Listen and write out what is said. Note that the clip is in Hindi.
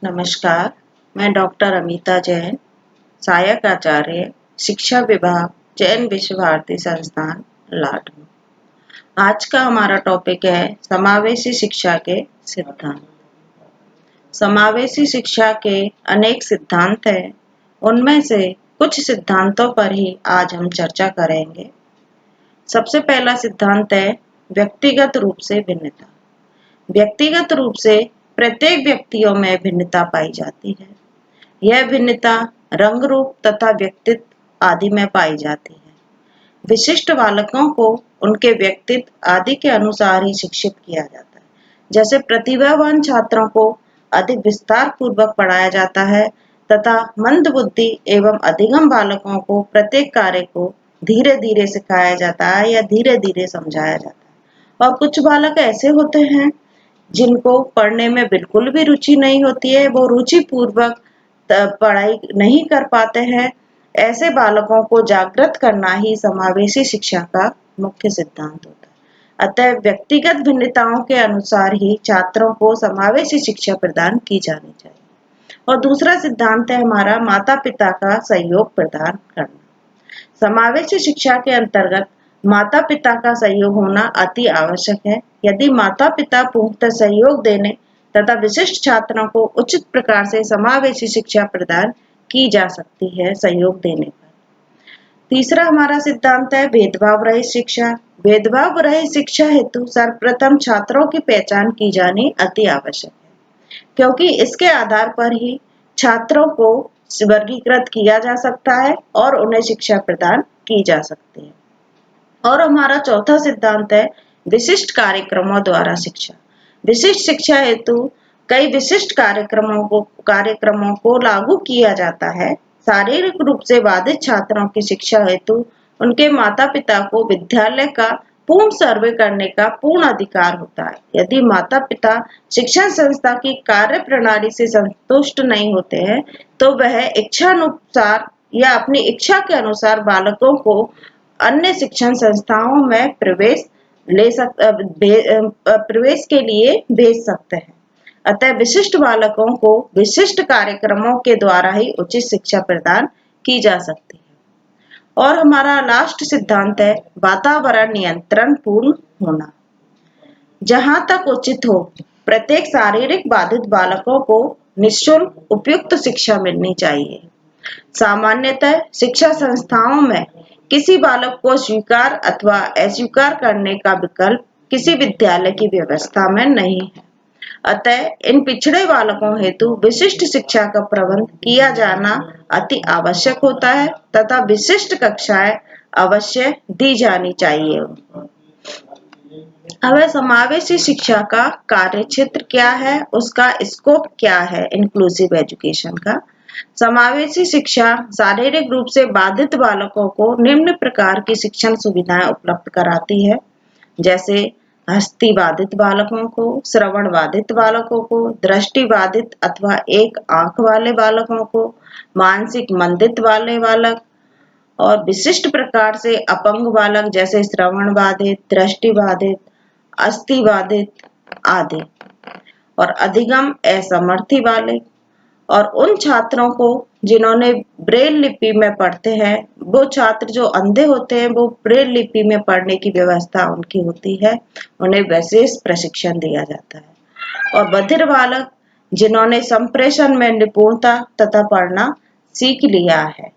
नमस्कार, मैं डॉक्टर अमिता जैन, सहायक आचार्य, शिक्षा विभाग, जैन विश्व भारती संस्थान, लाडनू। आज का हमारा टॉपिक है समावेशी शिक्षा के सिद्धांत। समावेशी शिक्षा के अनेक सिद्धांत हैं, उनमें से कुछ सिद्धांतों पर ही आज हम चर्चा करेंगे। सबसे पहला सिद्धांत है व्यक्तिगत रूप से भिन्नता। व्यक्तिगत रूप से प्रत्येक व्यक्तियों में भिन्नता पाई जाती है। यह भिन्नता रंग रूप तथा व्यक्तित्व आदि में पाई जाती है। विशिष्ट बालकों को उनके व्यक्तित्व आदि के अनुसार ही शिक्षित किया जाता है। जैसे प्रतिभावान छात्रों को अधिक विस्तार पूर्वक पढ़ाया जाता है तथा मंद बुद्धि एवं अधिगम बालकों को प्रत्येक कार्य को धीरे धीरे सिखाया जाता है या धीरे धीरे समझाया जाता है। और कुछ बालक ऐसे होते हैं जिनको पढ़ने में बिल्कुल भी रुचि नहीं होती है, वो रुचि पूर्वक पढ़ाई नहीं कर पाते हैं। ऐसे बालकों को जागृत करना ही समावेशी शिक्षा का मुख्य सिद्धांत होता है। अतः व्यक्तिगत भिन्नताओं के अनुसार ही छात्रों को समावेशी शिक्षा प्रदान की जानी चाहिए। और दूसरा सिद्धांत है हमारा माता पिता का सहयोग प्रदान करना। समावेशी शिक्षा के अंतर्गत माता पिता का सहयोग होना अति आवश्यक है। यदि माता पिता पूर्णतः सहयोग देने तथा विशिष्ट छात्रों को उचित प्रकार से समावेशी शिक्षा प्रदान की जा सकती है सहयोग देने पर। तीसरा हमारा सिद्धांत है भेदभाव रहित शिक्षा। भेदभाव रहित शिक्षा हेतु सर्वप्रथम छात्रों की पहचान की जानी अति आवश्यक है, क्योंकि इसके आधार पर ही छात्रों को वर्गीकृत किया जा सकता है और उन्हें शिक्षा प्रदान की जा सकती है। और हमारा चौथा सिद्धांत है विशिष्ट कार्यक्रमों द्वारा शिक्षा। विशिष्ट शिक्षा हेतु कई विशिष्ट कार्यक्रमों को लागू किया जाता है। शारीरिक रूप से बाधित छात्रों की शिक्षा हेतु उनके माता पिता को विद्यालय का पूर्ण सर्वे करने का पूर्ण अधिकार होता है। यदि माता पिता शिक्षण संस्था की कार्य प्रणाली से संतुष्ट नहीं होते हैं तो वह इच्छानुसार या अपनी इच्छा के अनुसार बालकों को अन्य शिक्षण संस्थाओं में प्रवेश के लिए भेज सकते हैं। अतः विशिष्ट बालकों को विशिष्ट कार्यक्रमों के द्वारा ही उचित शिक्षा प्रदान की जा सकती है। और हमारा लास्ट सिद्धांत है वातावरण नियंत्रण पूर्ण होना। जहां तक उचित हो प्रत्येक शारीरिक बाधित बालकों को निःशुल्क उपयुक्त शिक्षा मिलनी चाहिए। सामान्यतः शिक्षा संस्थाओं में किसी बालक को स्वीकार अथवा अस्वीकार करने का विकल्प किसी विद्यालय की व्यवस्था में नहीं है। अतः इन पिछड़े बालकों हेतु विशिष्ट शिक्षा का प्रबंध किया जाना अति आवश्यक होता है तथा विशिष्ट कक्षाएं अवश्य दी जानी चाहिए। अब समावेशी शिक्षा का कार्य क्षेत्र क्या है, उसका स्कोप क्या है इंक्लूसिव एजुकेशन का। समावेशी शिक्षा शारीरिक रूप से बाधित बालकों को निम्न प्रकार की शिक्षण सुविधाएं उपलब्ध कराती है। जैसे हस्ती बाधित बालकों को, श्रवण बाधित बालकों को, दृष्टि बाधित अथवा एक आंख वाले बालकों को, मानसिक मंदित वाले बालक और विशिष्ट प्रकार से अपंग बालक जैसे श्रवण बाधित, दृष्टि बाधित, अस्थि बाधित आदि, और अधिगम असमर्थी बालक। और उन छात्रों को जिन्होंने ब्रेल लिपि में पढ़ते हैं, वो छात्र जो अंधे होते हैं वो ब्रेल लिपि में पढ़ने की व्यवस्था उनकी होती है, उन्हें विशेष प्रशिक्षण दिया जाता है। और बधिर बालक जिन्होंने संप्रेषण में निपुणता तथा पढ़ना सीख लिया है,